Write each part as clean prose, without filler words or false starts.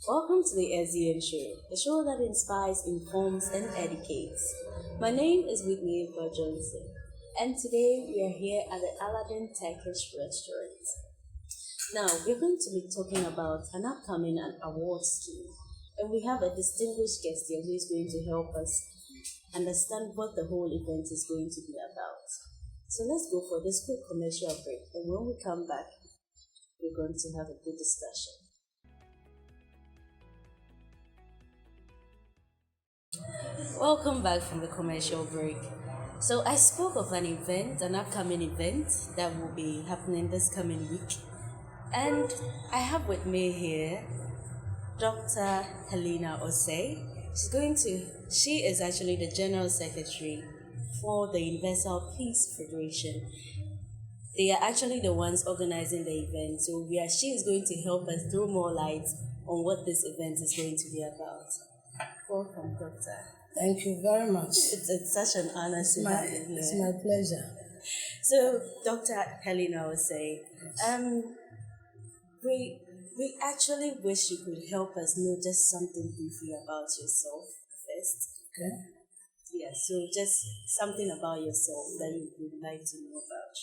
Welcome to the SEN Show, the show that inspires, informs, and educates. My name is Whitney Johnson, and today we are here at the Aladdin Turkish restaurant. Now, we're going to be talking about an upcoming award scheme, and we have a distinguished guest here who is going to help us understand what the whole event is going to be about. So let's go for this quick commercial break, and when we come back, we're going to have a good discussion. Welcome back from the commercial break. So I spoke of an upcoming event that will be happening this coming week. And I have with me here Dr. Helena Osei. She is actually the General Secretary for the Universal Peace Federation. They are actually the ones organizing the event. So she is going to help us throw more light on what this event is going to be about. Welcome, Doctor. Thank you very much. It's such an honor to have you here. It's my pleasure. So, Dr. Helena will say, we actually wish you could help us know just something briefly about yourself first. Okay. Yeah, so just something about yourself that you would like to know about.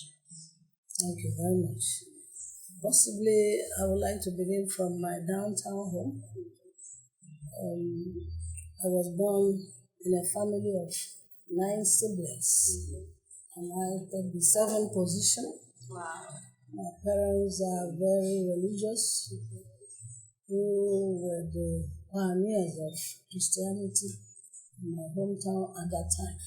Thank you very much. Possibly, I would like to begin from my downtown home. I was born in a family of 9 siblings, and I took the 7th position. Wow. My parents are very religious, who were the pioneers of Christianity in my hometown at that time.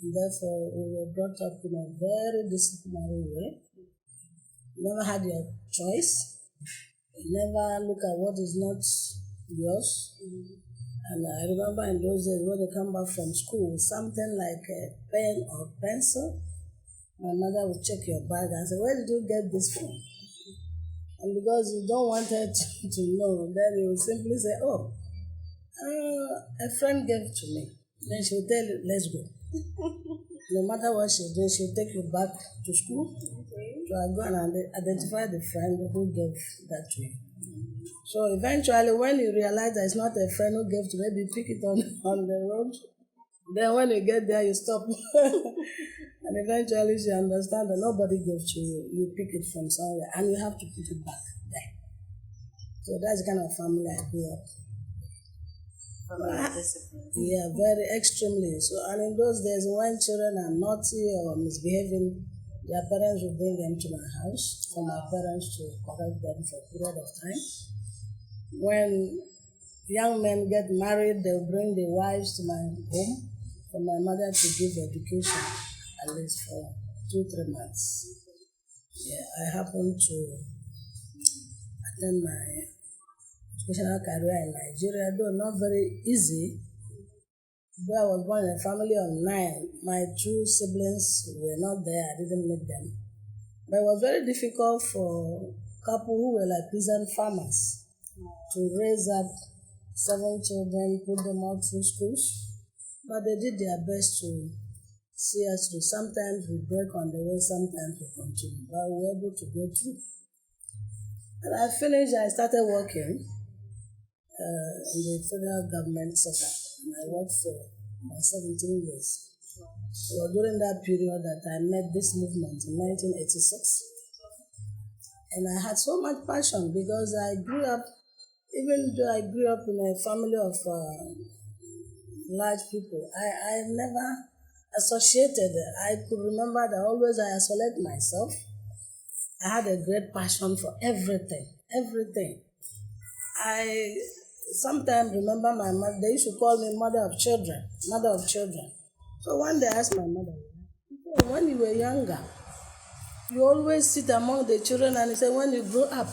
And therefore, we were brought up in a very disciplinary way. You never had your choice. You never look at what is not yours. And I remember in those days when they come back from school with something like a pen or pencil, my mother would check your bag and say, "Where did you get this from?" And because you don't want her to know, then you will simply say, "Oh, a friend gave it to me." Then she will tell you, "Let's go." No matter what she's doing, she'll take you back to school to go and identify the friend who gave that to you. So eventually, when you realize that it's not a friend who gave to you, maybe pick it on the road. Then when you get there, you stop. And eventually, you understand that nobody gave to you. You pick it from somewhere, and you have to put it back there. So that's the kind of family I grew up. Yeah, very extremely. So, and in those days, when children are naughty or misbehaving, their parents will bring them to my house for my parents to correct them for a period of time. When young men get married, they'll bring their wives to my home for my mother to give education, at least for 2-3 months. Yeah, I happened to attend my educational career in Nigeria, though not very easy. Though I was born in a family of 9, my 2 siblings were not there, I didn't meet them. But it was very difficult for a couple who were like peasant farmers to raise up 7 children, put them all through schools. But they did their best to see us through. Sometimes we break on the way, sometimes we continue. But we were able to go through. And I finished, I started working in the federal government setup. And I worked for about 17 years. It was during that period that I met this movement in 1986. And I had so much passion because I grew up, even though I grew up in a family of large people, I never associated. I could remember that always I isolate myself. I had a great passion for everything. I sometimes remember my mother, they used to call me mother of children. So one day I asked my mother, when you were younger, you always sit among the children and you say, when you grow up,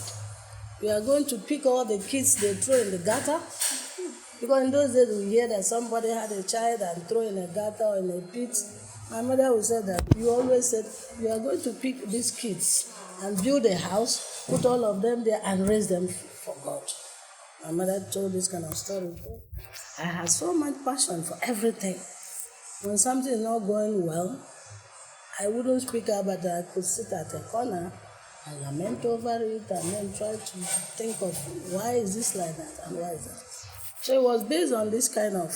you are going to pick all the kids they throw in the gutter. Because in those days we hear that somebody had a child and throw in a gutter or in a pit. My mother would say that you always said, you are going to pick these kids and build a house, put all of them there and raise them for God. My mother told this kind of story. I had so much passion for everything. When something is not going well, I wouldn't speak up, but I could sit at a corner and lament over it and then try to think of why is this like that and why is that. So it was based on this kind of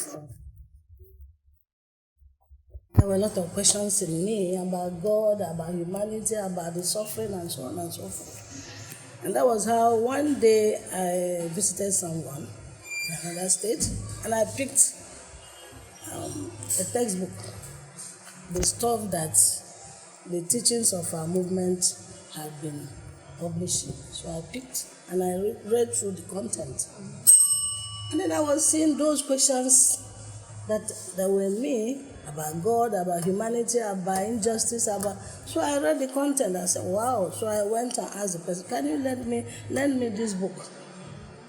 there were a lot of questions in me about God, about humanity, about the suffering, and so on and so forth. And that was how one day I visited someone in another state, and I picked a textbook, the stuff that the teachings of our movement had been publishing. So I picked and I read through the content. And then I was seeing those questions that were me, about God, about humanity, about injustice, so I read the content. I said, wow. So I went and asked the person, can you lend me this book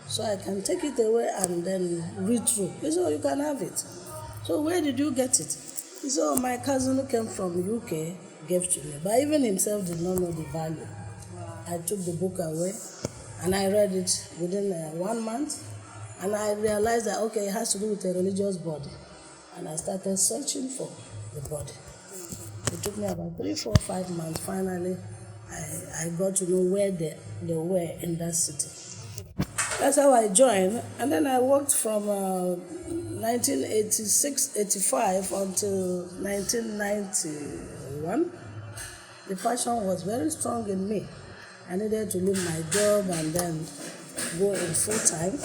so I can take it away and then read through? He said, oh, you can have it. So where did you get it? He said, oh, my cousin who came from UK gave to me. But even himself did not know the value. I took the book away and I read it within 1 month. And I realized that, okay, it has to do with a religious body. And I started searching for the body. It took me about 3, 4, 5 months. Finally, I got to know where they were in that city. That's how I joined. And then I worked from 1986, 85 until 1991. The passion was very strong in me. I needed to leave my job and then go in full time.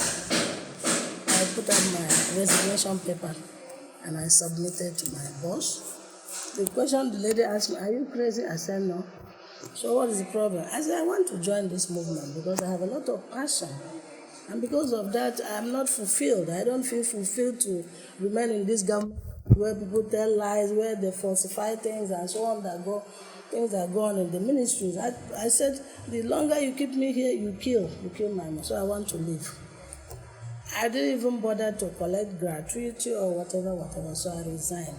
I put up my resignation paper and I submitted to my boss. The question the lady asked me, are you crazy? I said, no. So what is the problem? I said, I want to join this movement because I have a lot of passion. And because of that, I'm not fulfilled. I don't feel fulfilled to remain in this government where people tell lies, where they falsify things and so on, things that go on in the ministries. I said, the longer you keep me here, you kill my mind. So I want to leave. I didn't even bother to collect gratuity or whatever, so I resigned.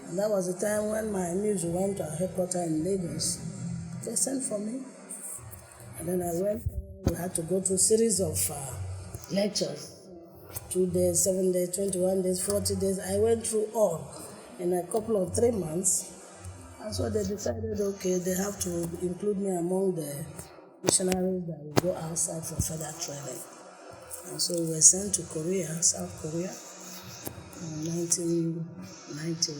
And that was the time when my news went to our headquarters in Lagos. They sent for me. And then I went. We had to go through a series of lectures. 2 days, 7 days, 21 days, 40 days. I went through all in a couple of 3 months. And so they decided, okay, they have to include me among the missionaries that will go outside for further training. And so we were sent to Korea, South Korea, in 1990.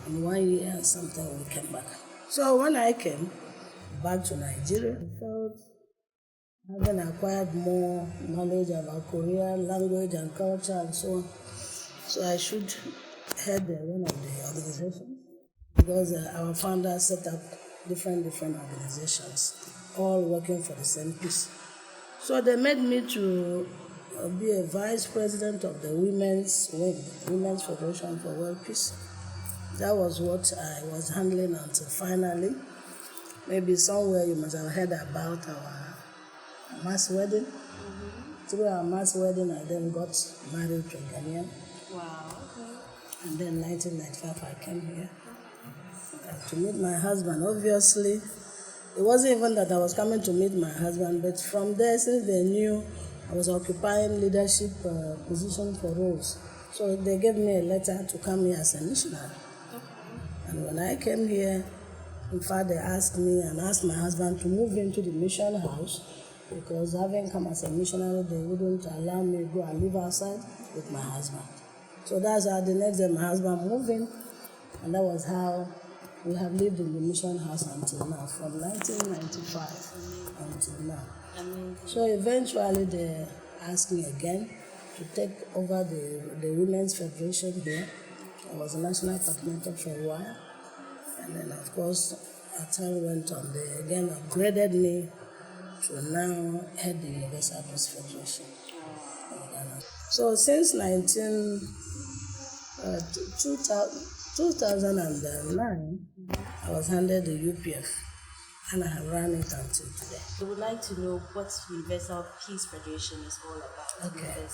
In 1 year and something, we came back. So when I came back to Nigeria, I felt having acquired more knowledge about Korean language and culture and so on, so I should head one of the organizations because our founder set up different organizations, all working for the same peace. So they made me to be a vice president of the Women's Federation for World Peace. That was what I was handling until finally, maybe somewhere you must have heard about our mass wedding. Mm-hmm. Through our mass wedding, I then got married to a Ghanaian. Wow. Okay. And then 1995, I came here to meet my husband. Obviously, it wasn't even that I was coming to meet my husband, but from there, since they knew I was occupying leadership position for roles, so they gave me a letter to come here as a missionary. Okay. And when I came here, in fact, they asked me and asked my husband to move into the mission house because having come as a missionary, they wouldn't allow me to go and live outside with my husband. So that's how the next day my husband moved in, and that was how we have lived in the mission house until now, from 1995 until now. So eventually they asked me again to take over the Women's Federation here. I was a national coordinator for a while. And then, of course, as time went on, they again upgraded me to now head the Universal Peace Federation. So since 2009, I was handed the UPF, and I have run it until today. I would like to know what Universal Peace Federation is all about. Okay,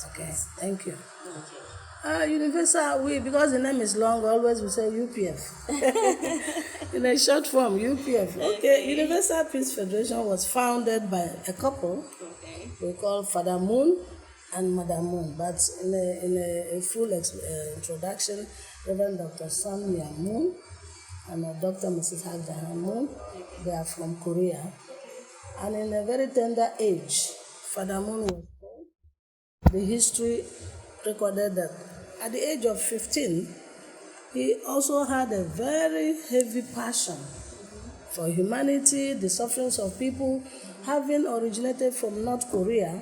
thank you. Okay. Universal, because the name is long, always we say UPF. In a short form, UPF. Okay, Universal Peace Federation was founded by a couple. Okay. We call Father Moon and Mother Moon. But in a full introduction, Reverend Dr. Samia Moon and Dr. Mrs. Hagda Moon. They are from Korea. And in a very tender age, Father Moon was born. The history recorded that at the age of 15, he also had a very heavy passion for humanity, the sufferings of people, having originated from North Korea,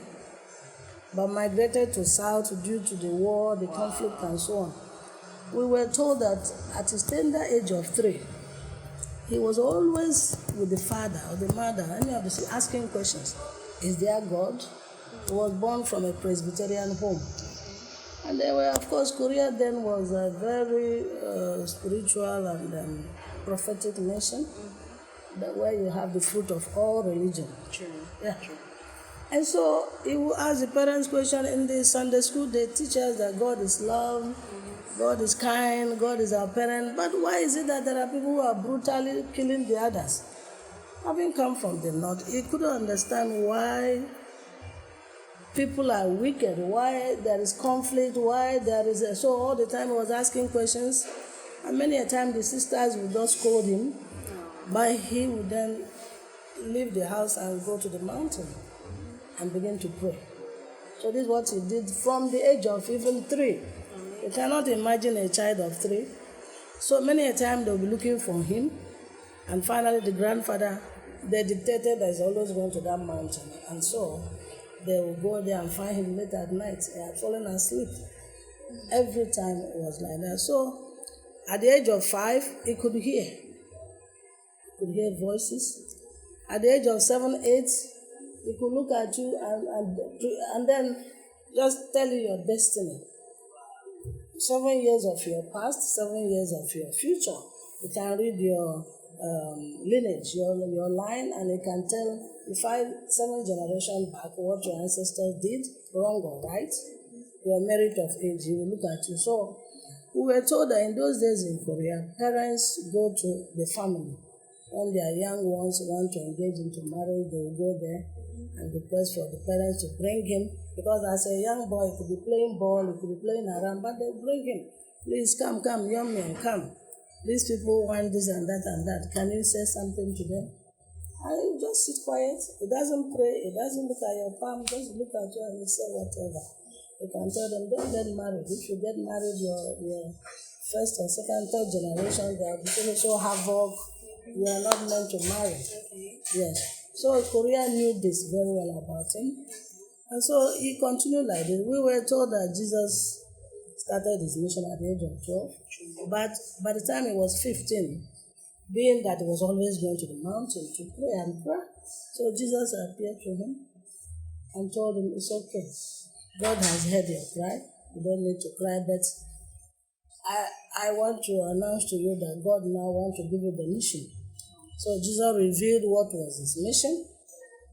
but migrated to South due to the war, the conflict, and so on. We were told that at his tender age of 3, he was always with the father or the mother, any of the asking questions. Is there God? He was born from a Presbyterian home. And there were, of course, Korea then was a very spiritual and prophetic nation, where you have the fruit of all religion. True. Yeah. True. And so he will ask the parents question in the Sunday school. They teach us that God is love, God is kind, God is our parent. But why is it that there are people who are brutally killing the others? Having come from the north, he couldn't understand why people are wicked, why there is conflict, why there is so all the time he was asking questions. And many a time the sisters would just scold him, but he would then leave the house and go to the mountain and begin to pray. So this is what he did from the age of even 3. You cannot imagine a child of 3. So many a time they'll be looking for him, and finally the grandfather, they dictated that he's always going to that mountain. And so they will go there and find him late at night. He had fallen asleep. Every time it was like that. So at the age of 5, he could hear. He could hear voices. At the age of 7, 8, he could look at you and then just tell you your destiny. 7 years of your past, 7 years of your future. You can read your lineage, your line, and you can tell the 7 generations back what your ancestors did, wrong or right, your merit of age. He will look at you. So we were told that in those days in Korea, parents go to the family. When their young ones want to engage into marriage, they will go there and request for the parents to bring him. Because as a young boy, he could be playing ball, he could be playing around, but they bring him. Please come, young man, come. These people want this and that and that. Can you say something to them? And you just sit quiet. He doesn't pray. He doesn't look at your palm. Just look at you and you say whatever. You can tell them, don't get married. If you get married, your first or second, third generation, they are becoming so havoc. You are not meant to marry. Okay. Yes. So Korea knew this very well about him. And so he continued like this. We were told that Jesus started his mission at the age of 12. But by the time he was 15, being that he was always going to the mountain to pray and pray, so Jesus appeared to him and told him, it's okay. God has heard your cry. You don't need to cry, but I want to announce to you that God now wants to give you the mission. So Jesus revealed what was his mission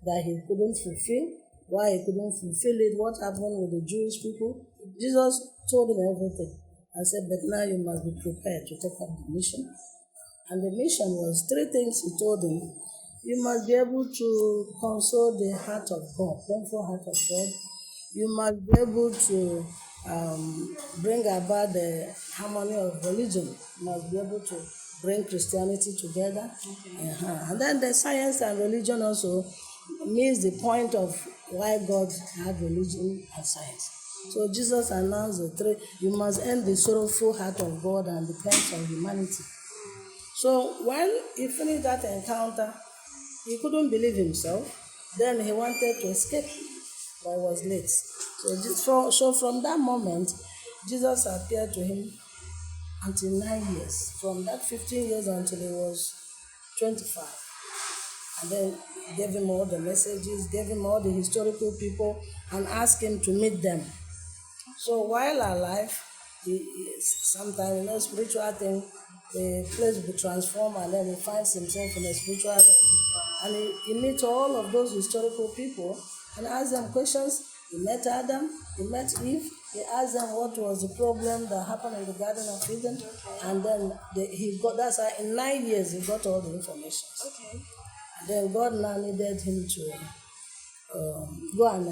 that he couldn't fulfill, why he couldn't fulfill it, what happened with the Jewish people. Jesus told him everything and said, but now you must be prepared to take up the mission. And the mission was 3 things he told him. You must be able to console the heart of God, painful heart of God. You must be able to bring about the harmony of religion. You must be able to bring Christianity together. Okay. And then the science and religion also means the point of why God had religion and science. So Jesus announced the 3. You must end the sorrowful heart of God and the pains of humanity. So when he finished that encounter, he couldn't believe himself. Then he wanted to escape, but it was late. So from that moment, Jesus appeared to him until 9 years. From that 15 years until he was 25. And then gave him all the messages, gave him all the historical people, and asked him to meet them. So while alive, sometimes, spiritual thing, the place will be transformed, and then he finds himself in a spiritual realm. And he meets all of those historical people and asks them questions. He met Adam, he met Eve, he asked them what was the problem that happened in the Garden of Eden, and then that's how in 9 years he got all the information. Okay. And then God now needed him to go and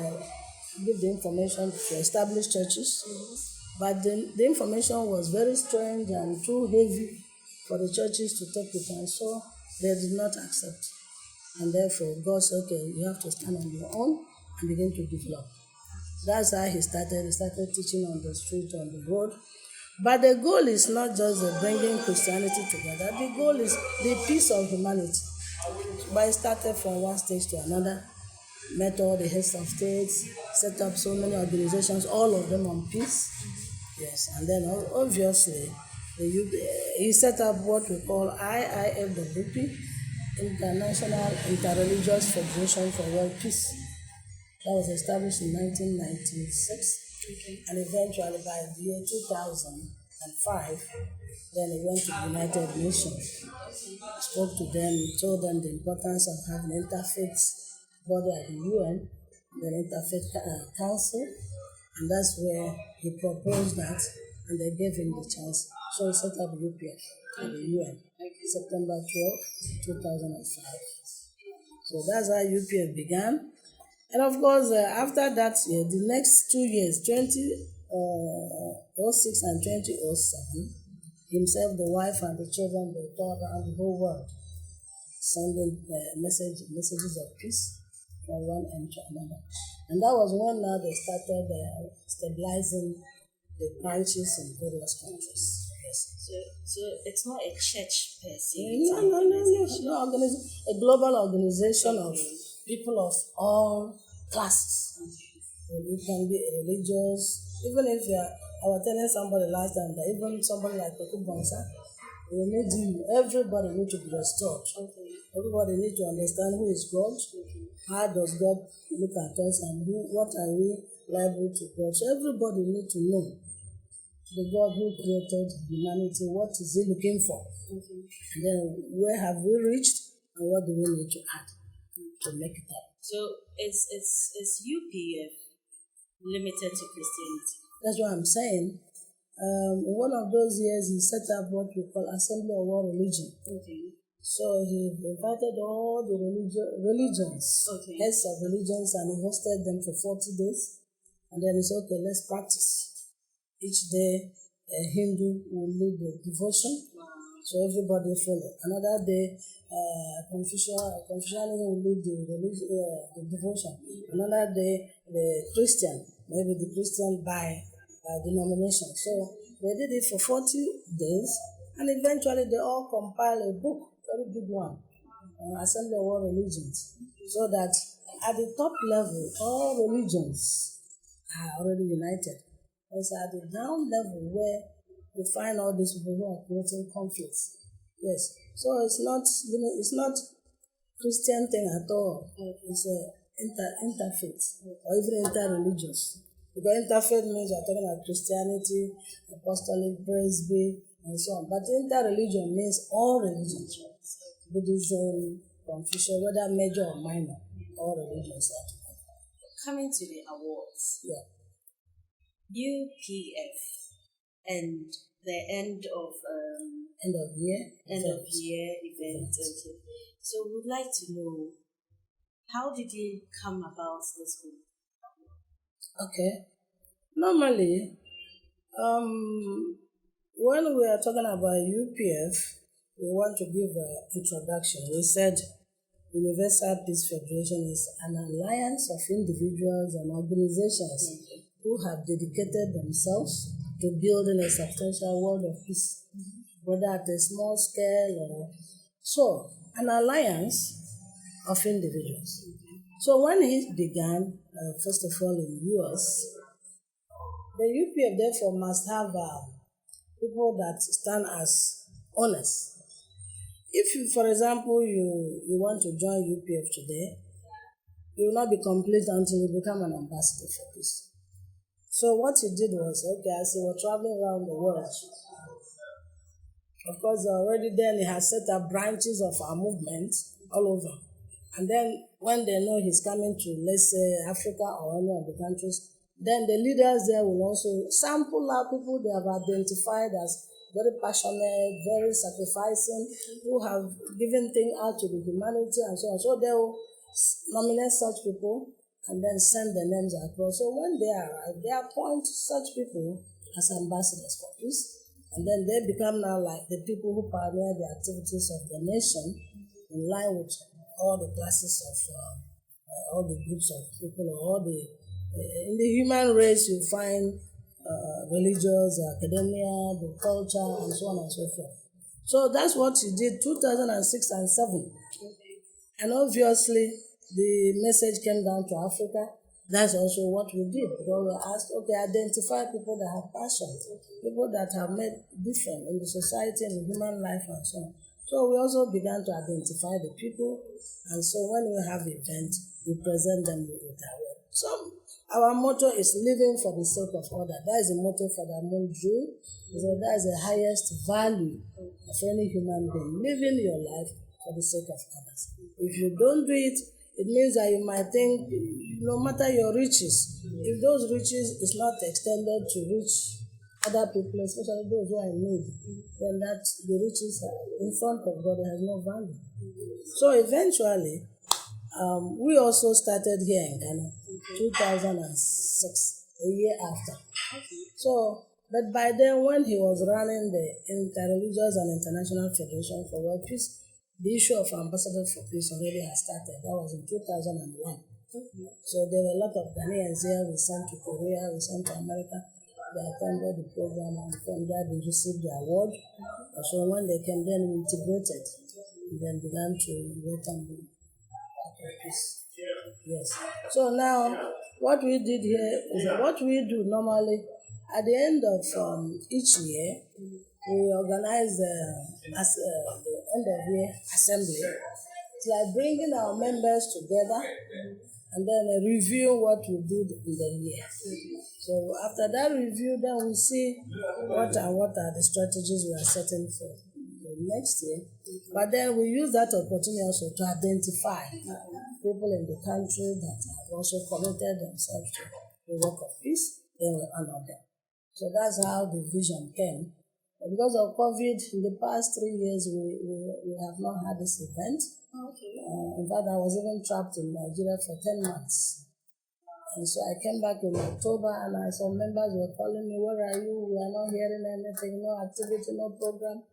give the information to establish churches. Mm-hmm. But the information was very strange and too heavy for the churches to take it, and so they did not accept. And therefore, God said, okay, you have to stand on your own and begin to develop. That's how he started. He started teaching on the street, on the road. But the goal is not just the bringing Christianity together. The goal is the peace of humanity. But it started from one stage to another. Met all the heads of states, set up so many organizations, all of them on peace. Yes, and then obviously, he set up what we call IIFWP, International Interreligious Federation for World Peace. That was established in 1996. And eventually by the year 2005, then he went to the United Nations, spoke to them, told them the importance of having an interfaith body at the UN, the Interfaith Council, and that's where he proposed that, and they gave him the chance. So he set up UPF at the UN, September 12, 2005. So that's how UPF began. And of course, after that year, the next 2 years, 2006 and 2007, himself, the wife, and the children, they toured around the whole world, sending messages of peace from one end to another. And that was when now they started stabilizing the branches in various countries. Yes. So it's not a church per se. No, a global organization of people of all classes. It can be religious, even if I was telling somebody last time that even somebody like Peku Bonsa, everybody needs to be restored. Everybody needs to understand who is God, how does God look at us, and what are we liable to God. So everybody needs to know the God who created humanity, what is he looking for? And then where have we reached, and what do we need to add to make it up? So is UPF limited to Christianity? That's what I'm saying. In one of those years, he set up what we call Assembly of World Religion. So he invited all the religions, heads of religions, and he hosted them for 40 days. And then he said, okay, let's practice. Each day, a Hindu will lead the devotion, so everybody follow. Another day, Confucianism will lead the devotion. Another day, the Christian, maybe the Christian by denomination. So they did it for 40 days, and eventually they all compiled a book, very big one, Assembly of World Religions, so that at the top level, all religions are already united. It's at the ground level where we find all these people who are creating conflicts. Yes. So it's not Christian thing at all. It's a interfaith or even interreligious. Because interfaith means we're talking about Christianity, Apostolic, Presby, and so on. But interreligion means all religions. Buddhism, Confucian, whether major or minor, all religions are together. Coming to the awards. Yeah. UPF and the end of year event. Okay. So we'd like to know, how did you come about this group? Okay. Normally, when we are talking about UPF, we want to give an introduction. We said Universal Peace Federation is an alliance of individuals and organizations who have dedicated themselves to building a substantial world of peace, whether at a small scale or so. An alliance of individuals. So when it began, first of all in the US, the UPF therefore must have people that stand as honest. If you, for example, you want to join UPF today, you will not be complete until you become an ambassador for peace. So what he did was, okay, as he was traveling around the world, of course, already then he has set up branches of our movement all over. And then when they know he's coming to, let's say, Africa or any of the countries, then the leaders there will also sample out people they have identified as very passionate, very sacrificing, who have given things out to the humanity and so on. So they will nominate such people and then send the names across. So when they arrive, they appoint such people as ambassadors for peace. And then they become now like the people who pioneer the activities of the nation in line with all the classes of all the groups of people, or all the in the human race you find religious, academia, the culture, and so on and so forth. So that's what he did 2006 and 7. And obviously, the message came down to Africa. That's also what we did. Because we asked, okay, identify people that have passion, people that have made difference in the society and in human life and so on. So we also began to identify the people. And so when we have events, we present them with our work. So our motto is living for the sake of others. That is the motto for the Moon Jew. So that is the highest value of any human being, living your life for the sake of others. If you don't do it, it means that you might think, no matter your riches, if those riches is not extended to reach other people, especially those who are in need, then that the riches in front of God has no value. So eventually, we also started here in Ghana, 2006, a year after. So, but by then, when he was running the Interreligious and International Federation for World Peace, the issue of Ambassador for Peace already had started. That was in 2001. So there were a lot of Ghanaians here. We sent to Korea, we sent to America. They attended the program, and from there they received the award. So when they came, then we integrated and then began to work on the peace. Yes. So now, what we did here is that what we do normally at the end of each year, we organize the end of year assembly. It's like bringing our members together and then review what we did in the year. So after that review, then we see what are the strategies we are setting for the next year. But then we use that opportunity also to identify people in the country that have also committed themselves to the work of peace. Then we honor them. So that's how the vision came. But because of COVID, in the past 3 years, we have not had this event. Okay. In fact, I was even trapped in Nigeria for 10 months. And so I came back in October, and some members were calling me, "Where are you? We are not hearing anything, no activity, no program."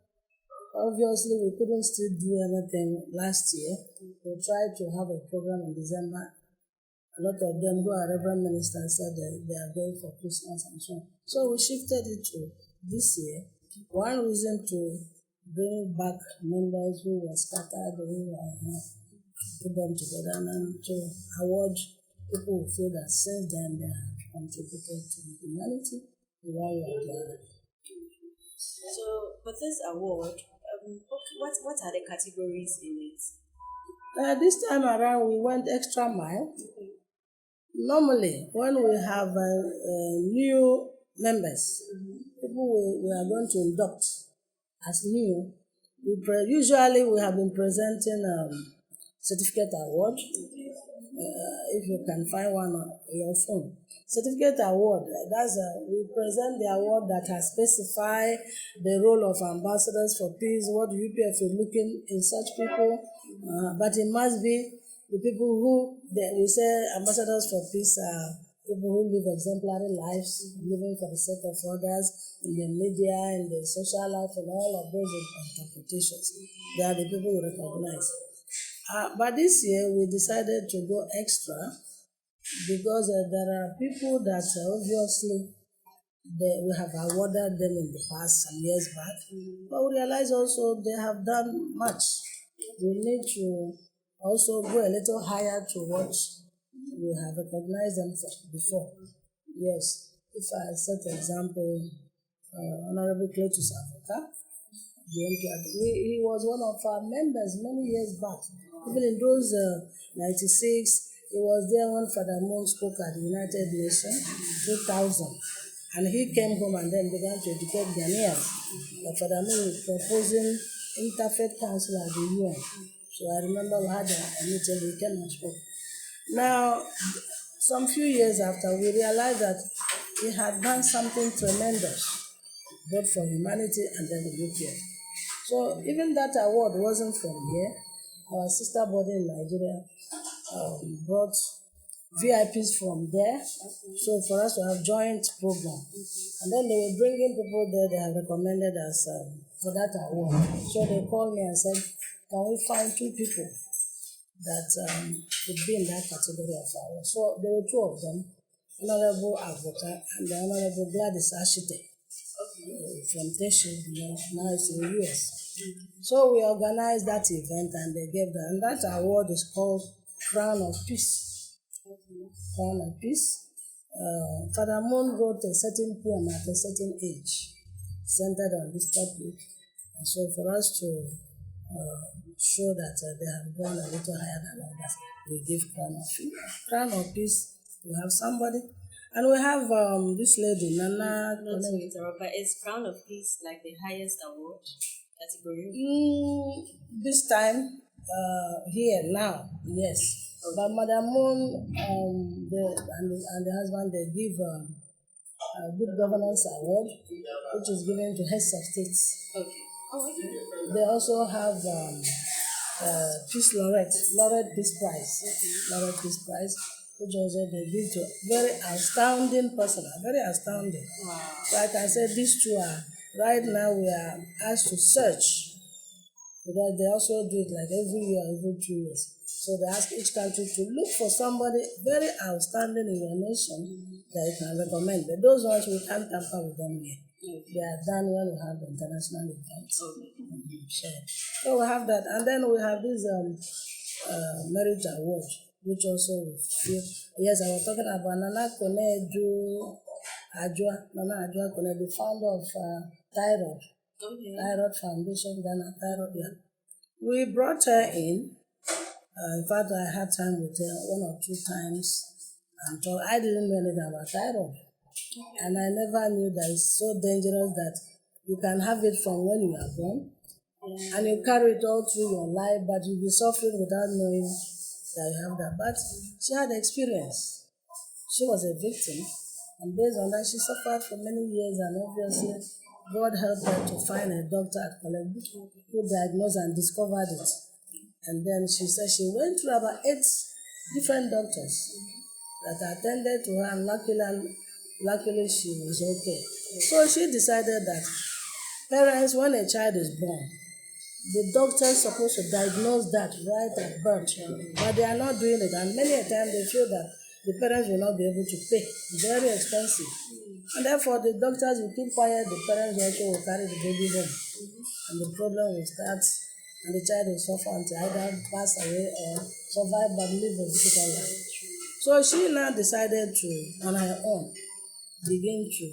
Obviously, we couldn't still do anything last year. We tried to have a program in December. A lot of them who are Reverend ministers said that they are going for Christmas and so on. So we shifted it to this year. One reason to bring back members who were scattered, who were put them together, and to award people who feel that since then they have contributed to humanity in one way or the other. So for this award, what are the categories in it? This time around, we went extra mile. Normally, when we have new members, people we are going to induct as new, usually we have been presenting certificate award. If you can find one on your phone. Certificate award, we present the award that has specified the role of ambassadors for peace, what the UPF is looking in such people, but it must be the people who, we say ambassadors for peace are people who live exemplary lives, living for the sake of others, in the media, in the social life, and all of those interpretations. They are the people we recognize. But this year, we decided to go extra because there are people that obviously we have awarded them in the past, some years back, but we realize also they have done much. We need to also go a little higher to what we have recognized them for before. Yes, if I set an example, Honorable Cletus Africa, he was one of our members many years back. Even in those 96, he was there when Father Moon spoke at the United Nations, 2000. And he came home and then began to educate Ghanaians. Father Moon was proposing interfaith council at the UN. So I remember we had a meeting, we came and spoke. Now, some few years after, we realized that he had done something tremendous, both for humanity and then the UPF. So even that award wasn't from here. Our sister body in Nigeria brought VIPs from there. So for us to have joint program. And then they were bringing people there they have recommended us for that award. So they called me and said, can we find 2 people that would be in that category of award? So there were 2 of them, Honorable Avota and the Honorable Gladys Ashite from Teshu, now it's in the US. So we organized that event and they gave that. And that award is called Crown of Peace. Crown of Peace. Father Moon wrote a certain poem at a certain age, centered on this topic. And so for us to show that they have gone a little higher than others, we give Crown of Peace. Crown of Peace, we have somebody. And we have this lady, Nana. Not to interrupt, but is Crown of Peace like the highest award category? This time, here now, yes. Okay. But Madam Moon and the husband, they give a Good Governance Award, which is given to heads of states. Okay. Oh, okay. They also have Peace Laureate Peace Prize. Okay. Laureate Peace Prize, which also they give to very astounding person, very astounding. Wow. So I can say these 2 are, right now we are asked to search, because they also do it like every year, every 2 years. So they ask each country to look for somebody very outstanding in your nation that you can recommend. But those ones, we can't tamper with them here. They are done when we have the international events. So we have that. And then we have this Merit Award, which also we feel. Yes, I was talking about Nana Kone Nana Kone, the founder of Thyroid. Okay. Thyroid Foundation, Ghana Thyroid. Yeah. We brought her in. In fact, I had time with her 1 or 2 times. And so I didn't know anything about thyroid. And I never knew that it's so dangerous that you can have it from when you are born. And you carry it all through your life, but you'll be suffering without knowing that you have that. But she had experience. She was a victim. And based on that, she suffered for many years. And obviously, God helped her to find a doctor at Colombo who diagnosed and discovered it. And then she said she went through about 8 different doctors that attended to her, and luckily she was okay. So she decided that parents, when a child is born, the doctor is supposed to diagnose that right at birth, but they are not doing it. And many a time they feel that the parents will not be able to pay. Very expensive. And therefore the doctors will keep quiet, the parents also will carry the baby home. And the problem will start. And the child will suffer until either pass away or survive but live a difficult life. So she now decided to, on her own, begin to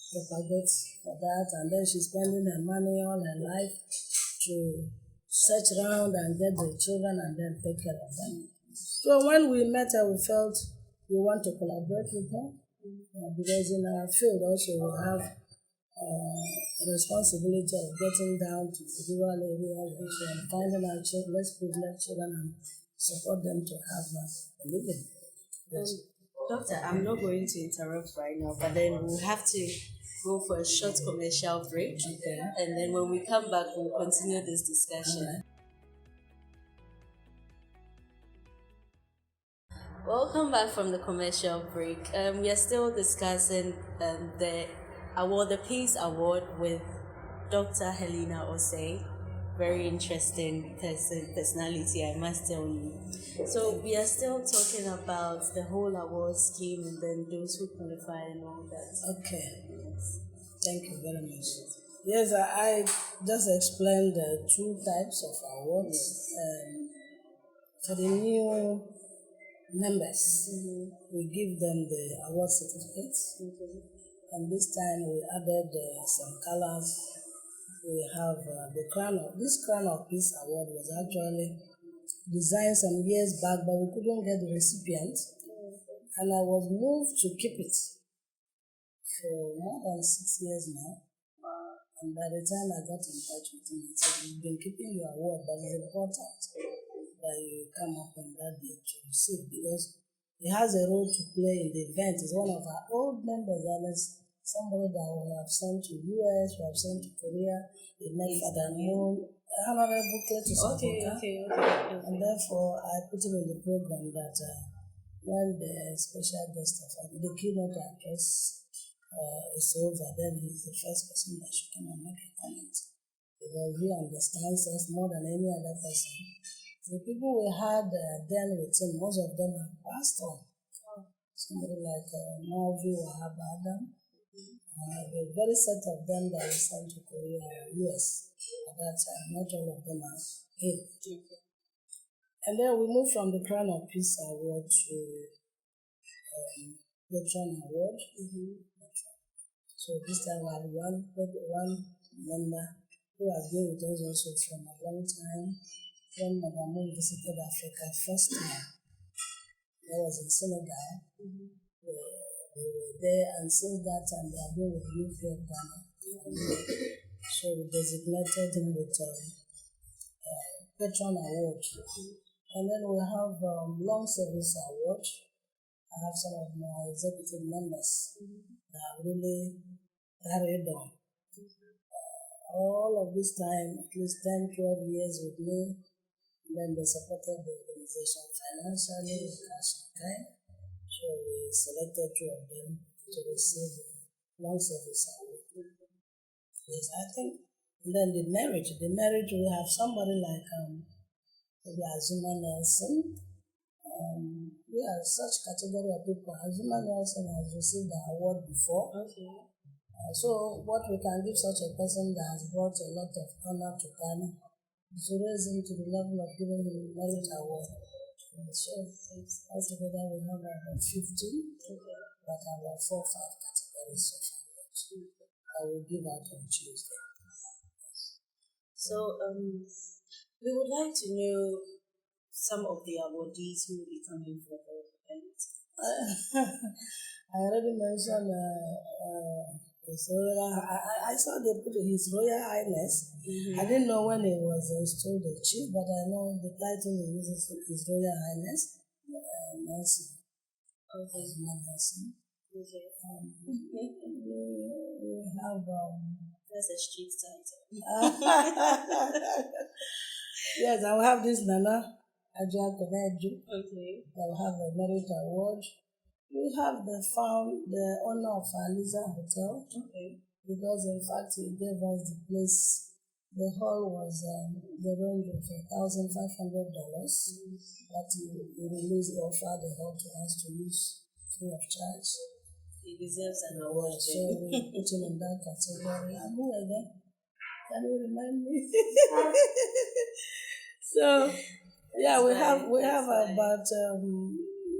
propagate for that, and then she's spending her money all her life to search around and get the children and then take care of them. So when we met her, we felt we want to collaborate with her, because in our field also we have the responsibility of getting down to the rural areas and finding our children, less privileged children, and support them to have a living. Yes. Doctor, I'm not going to interrupt right now, but then we'll have to go for a short commercial break. Okay. And then when we come back, we'll continue this discussion. Right. Welcome back from the commercial break. We are still discussing the award, the Peace Award, with Dr. Helena Osei. Very interesting personality, I must tell you. So we are still talking about the whole award scheme and then those who qualify and all that. Okay. Yes. Thank you very much. Yes, I just explained the 2 types of awards. For the new members, we give them the award certificates. And this time we added some colors. We have this Crown of Peace Award was actually designed some years back, but we couldn't get the recipient. And I was moved to keep it for more than 6 years now. And by the time I got in touch with him, he said, "You've been keeping your award, but it's important that you come up on that day to receive, because he has a role to play in the event. He's one of our old members, and it's somebody that we have sent to US, we have sent to Korea, we met Father Moon, Honorable Cletus. Okay. And therefore I put him in the program that when the special guest of the keynote address is over, then he's the first person that should come and make a comment. Because he understands us more than any other person. The people we had then with him, most of them have passed on. Somebody like Malvi Wahab Adam, the very set of them that were sent to Korea or US at that time, not all of them are here. And then we moved from the Crown of Peace Award to Veteran Award. So this time we have one member who has been with us also from a long time. When Madam Moon visited Africa first time, I was in Senegal. They were there, and since that time they have been with UK of Ghana. So we designated him with Veteran Award. And then we have Long Service Award. I have some of my executive members that have really carried on. All of this time, at least 10, 12 years with me, and then they supported the organization financially, in cash and kind. So we selected 2 of them to receive the Long Service Award. Yes, I think. And then the merit, we have somebody like Azuma Nelson. We have such category of people. Azuma Nelson has received the award before. So what we can give such a person that has brought a lot of honor to Ghana is to raise him to the level of giving him a merit award. So altogether we have about 15, but about 4 or 5 categories of awards. I will give out on Tuesday. So we would like to know some of the awardees who will be coming for the event. I already mentioned I saw they put His Royal Highness. I didn't know when he was installed the chief, but I know the title he uses His Royal Highness Nelson. Nelson. We have that's a street title. Yes, I will have this Nana Ajua Koneju. I will have a merit award. We have the owner of Aliza Hotel. Because in fact he gave us the place. The hall was the range of $1,500 that he released, offered the hall to us to use free of charge. He deserves an award. So we put him in that category. And who again? Can you remind me? So yeah, we have about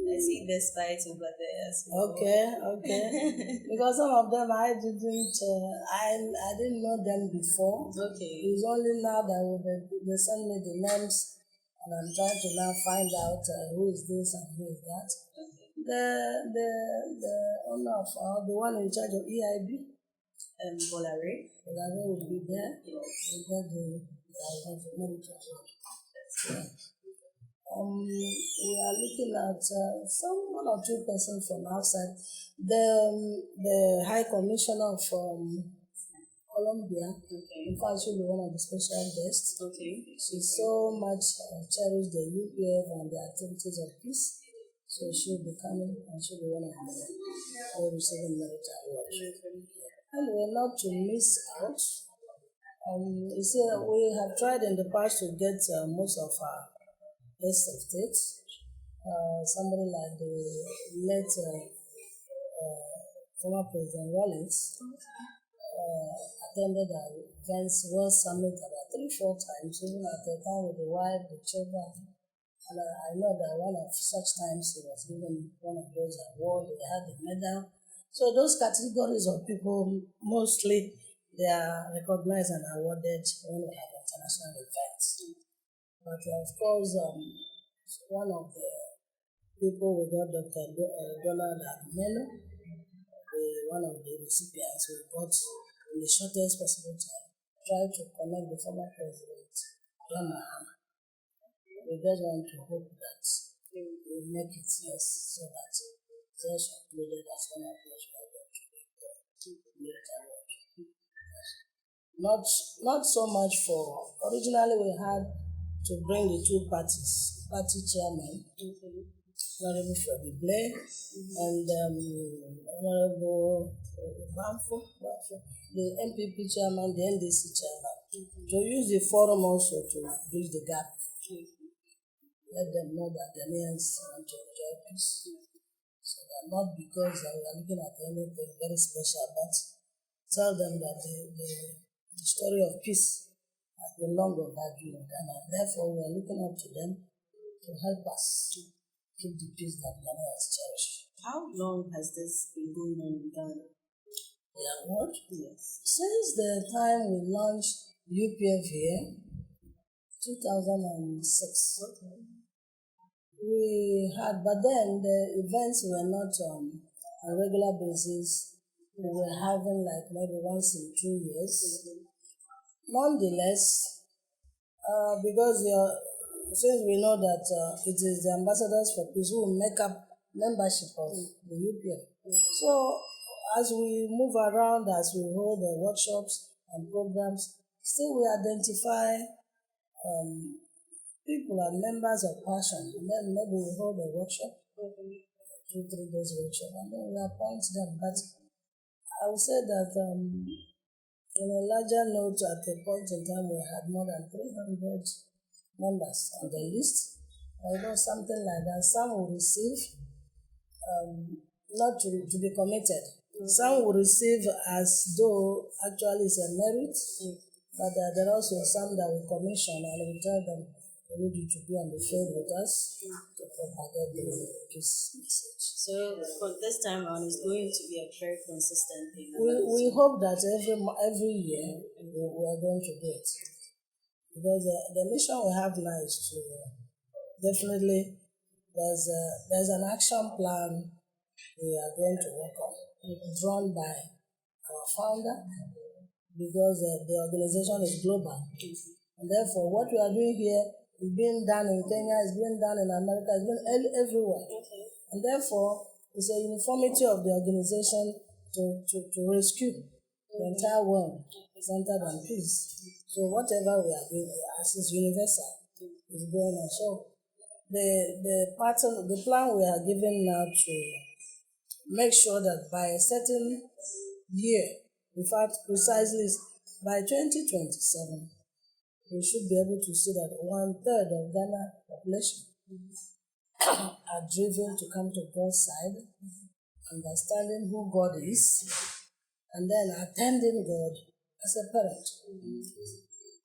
I see the spikes over there as well. Okay. Because some of them I didn't know them before. It's only now that they send me the names, and I'm trying to now find out who is this and who is that. The owner of the one in charge of EIB, Bolare will be there. We got the manager. We are looking at one or 2 persons from outside. The High Commissioner from Colombia, in fact, she'll be one of the special guests. She so much cherished the UPF and the activities of peace, so she'll be coming and she'll be one of the receiving merit awards. And we're not to miss out. You see, we have tried in the past to get most of our best of states. Somebody like the late former President Rawlings attended the events World Summit about 3-4 times, even at the time with the wife, the children. And I know that one of such times he was given one of those awards, they had the medal. So those categories of people, mostly, they are recognized and awarded when we have international events. But of course, one of the people we got, Dr. Donald Admelo, one of the recipients we got in the shortest possible time, tried to connect the former president, John Mahama. We just want to hope that we will make it, yes, so that it's also included as one of those not so much for, originally we had to bring the 2 party chairmen, Honorable Freddie Blair, and Honorable Bamfo, the MPP chairman, the NDC chairman, to use the forum also to bridge the gap. Let them know that Ghanaians want to enjoy peace. So that not because we are looking at anything very special, but tell them that the story of peace has been long overdue in Ghana. Therefore, we are looking up to them to help us to keep the peace that Ghanaians cherish. How long has this been going on in Ghana? Yeah, what? Yes. Since the time we launched UPF here, 2006. Okay. We had, but then the events were not on a regular basis. We were having like maybe once in 2 years. Nonetheless, because since we know that it is the ambassadors for peace who make up membership of the UPF. So as we move around, as we hold the workshops and programs, still we identify people are members of passion, and then maybe we hold a workshop, 2-3 days workshop, and then we appoint them. But I would say that in a larger note, at a point in time, we had more than 300 members on the list. I know something like that. Some will receive, not to be committed. Some will receive as though actually it's a merit, but there are also some that will commission and we tell them, we need you to be on the field with us to propagate the peace message. So for this time around, it's going to be a very consistent thing. We hope that every year we are going to do it. Because the mission we have now is to definitely, there's an action plan we are going to work on, drawn by our founder, because the organization is global. And therefore, what we are doing here is being done in Kenya, is being done in America, is being everywhere. Okay. And therefore, it's a uniformity of the organization to rescue the entire world centered on peace. So whatever we are doing as is universal is going on. So the plan we are giving now to make sure that by a certain year, in fact precisely by 2027, we should be able to see that 1/3 of Ghana population are driven to come to God's side, understanding who God is, and then attending God as a parent.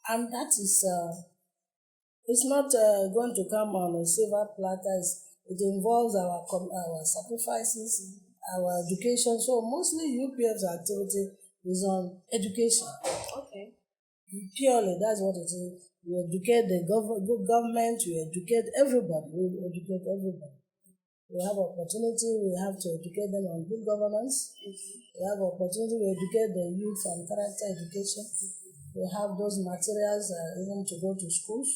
And that is, it's not going to come on a silver platter. It involves our sacrifices, our education. So mostly UPF's activity is on education. Okay. Purely, that's what it is. We educate the government, we educate everybody, We have opportunity, we have to educate them on good governance. We have opportunity, we educate the youth on character education. We have those materials even to go to schools.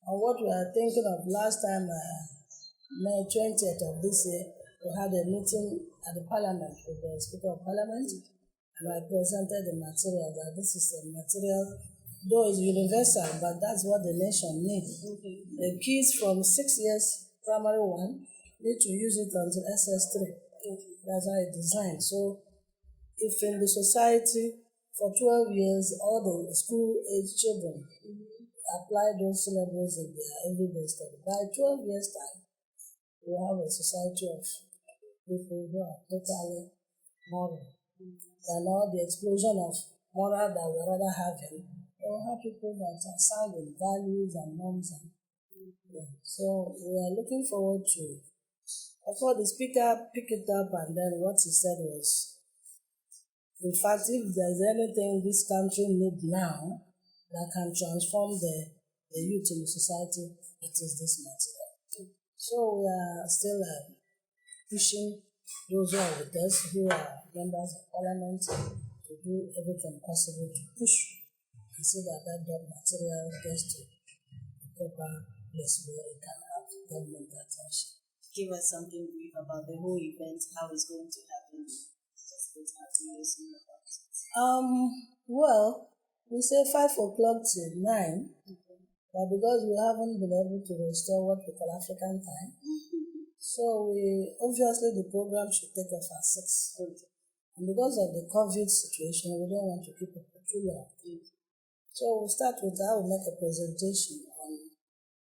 And what we are thinking of last time, May 20th of this year, we had a meeting at the Parliament with the Speaker of Parliament. And I presented the material that this is a material, though it's universal, but that's what the nation needs. The kids from 6 years, primary 1, need to use it until SS3. That's how it's designed. So if in the society for 12 years, all the school-age children apply those syllables in their everyday study, by 12 years' time, we have a society of people who are totally moral. And all the explosion of moral that we rather have in, we have people that are sound in values and norms. So we are looking forward to, before the speaker picked it up, and then what he said was, in fact, if there's anything this country needs now that can transform the youth in the society, it is this material. So we are still pushing those who are with us, who are members of parliament, to do everything possible to push and see that material gets to the proper place where it can have government attention. Give us something brief about the whole event, how it's going to happen. Just put our viewers in about it. Well, we say 5 o'clock till 9, but because we haven't been able to restore what we call African time, So obviously the program should take off at 6. And because of the COVID situation, we don't want to keep it for too long. So we'll start with, I will make a presentation on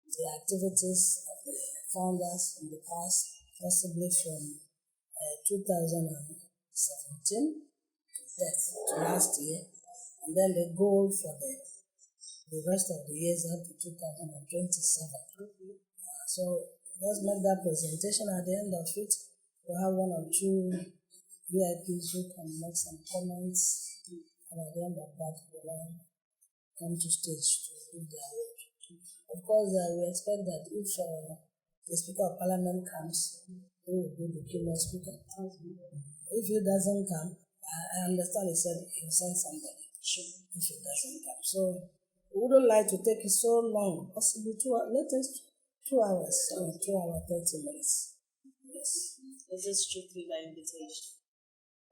the activities of the founders in the past, possibly from 2017 to last year, and then the goal for the rest of the years up to 2027. So let's make that presentation. At the end of it, we'll have one or two VIPs who can make some comments, and at the end of that, we'll come to stage to do their work. Of course, we expect that if the Speaker of Parliament comes, he will be the keynote speaker. If he doesn't come, I understand he said he'll send somebody. If he doesn't come. So we wouldn't like to take it so long, possibly 2 hours, latest 2 hours, 2 hours, 30 minutes. Yes. Is it strictly by invitation?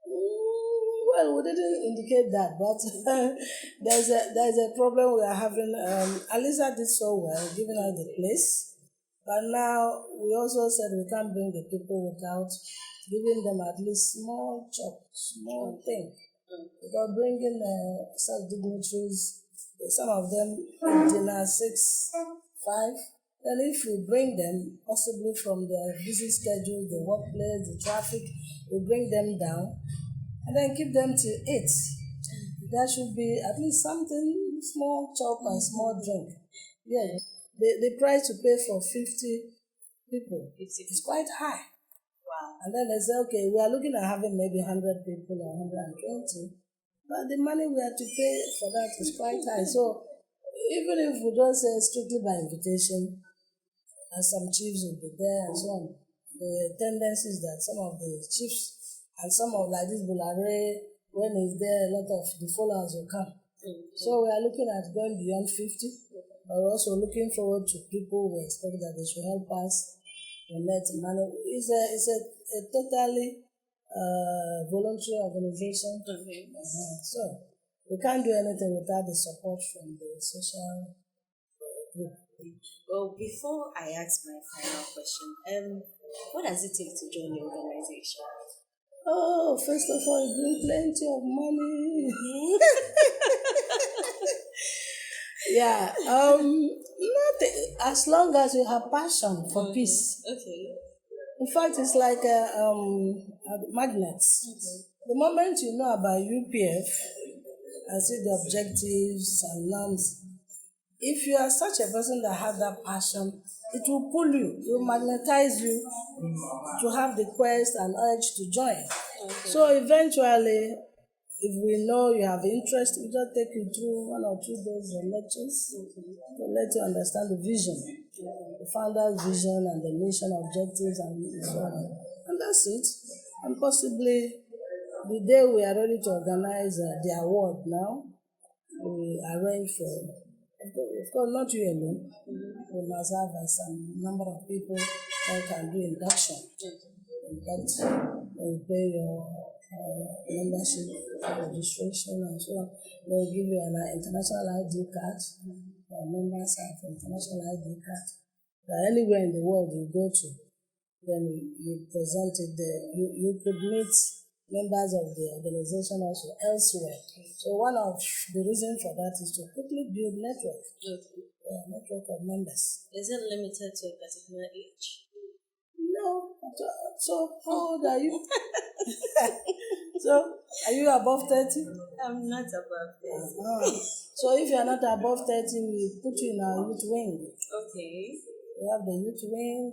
Well, we didn't indicate that, but there's a problem we are having. Alisa did so well, giving us the place, but now we also said we can't bring the people without giving them at least small thing. Because bringing such dignitaries, some of them dinner 6, 5. Then if we bring them, possibly from their busy schedule, the workplace, the traffic, we bring them down and then keep them till 8. There should be at least something, small chop and small drink. Yeah, the price to pay for 50 people is quite high. Wow. And then they say, okay, we are looking at having maybe 100 people or 120, but the money we have to pay for that is quite high. So even if we don't say strictly by invitation, and some chiefs will be there and so on, the tendency is that some of the chiefs and some of like this Bulare, when he's there, a lot of the followers will come. So we are looking at going beyond 50. We're also looking forward to people who expect that they should help us donate money. It's a totally voluntary organization. So we can't do anything without the support from the social group. Well, before I ask my final question, what does it take to join the organization? Oh, first of all, you bring plenty of money. Yeah. Nothing. As long as you have passion for peace. Okay. In fact, it's like magnets. The moment you know about UPF and see the objectives and norms, if you are such a person that has that passion, it will pull you, it will magnetize you to have the quest and urge to join. So eventually, if we know you have interest, we just take you through 1 or 2 days of lectures to let you understand the vision, the founder's vision and the mission objectives and so on. And that's it. And possibly the day we are ready to organize the award now, we arrange for, of course, not you alone. We must have some number of people that can do induction. That will pay your membership registration and so on. They'll give you an international ID card. Members have international ID card. Anywhere in the world you go to, then you present it there. You could meet members of the organization also elsewhere. So one of the reasons for that is to quickly build network. Network of members. Is it limited to a particular age? No. So how old are you? So are you above 30? I'm not above 30. So if you are not above 30, we put you in our youth wing. Okay. We have the youth wing.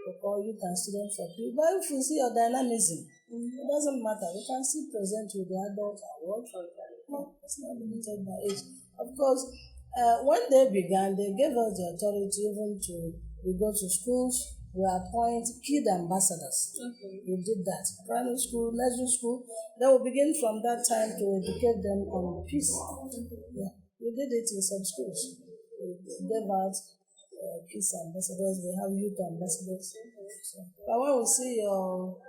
We call youth and student for people. But if we see your dynamism, it doesn't matter. We can still present with the adult award. No, it's not limited by age. Of course, when they began, they gave us the authority even to we go to schools. We appoint kid ambassadors. We did that. Primary school, nursery school. Then we begin from that time to educate them on peace. Yeah. We did it in some schools. We gave out peace ambassadors. We have youth ambassadors. So, but when we see your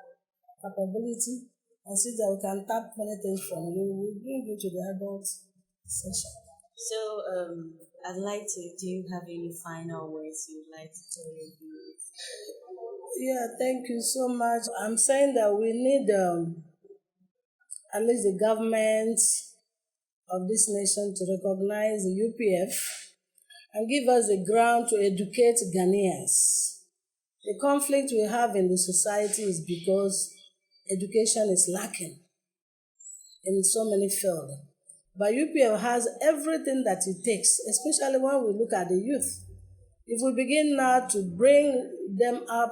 capability and see that we can tap many things from you, we bring you to the adult session. So, I'd like to, do you have any final words you'd like to tell your viewers? Yeah, thank you so much. I'm saying that we need at least the government of this nation to recognize the UPF and give us the ground to educate Ghanaians. The conflict we have in the society is because education is lacking in so many fields. But UPF has everything that it takes, especially when we look at the youth. If we begin now to bring them up,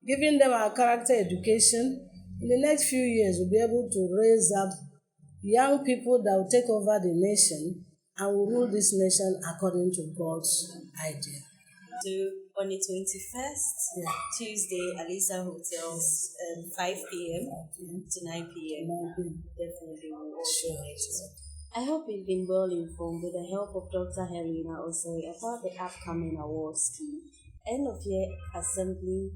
giving them our character education, in the next few years we'll be able to raise up young people that will take over the nation and will rule this nation according to God's idea. So on the 21st, Yeah. Tuesday, Alisa Hotels, 5 p.m. to 9 p.m. 9 p.m. Definitely will all be Sure. there. I hope you've been well informed with the help of Dr. Helena Osei about the upcoming awards scheme, end of year assembly,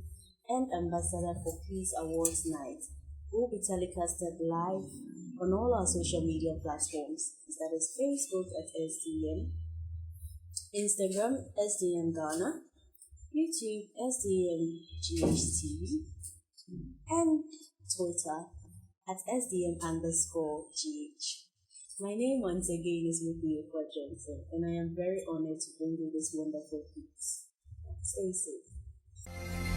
and Ambassador for Peace Awards night will be telecasted live on all our social media platforms. That is Facebook at SDM, Instagram SDM Ghana, YouTube SDM GHTV, and Twitter at SDM_GH. My name once again is Mukuyo Johnson, and I am very honored to bring you this wonderful piece. Stay safe.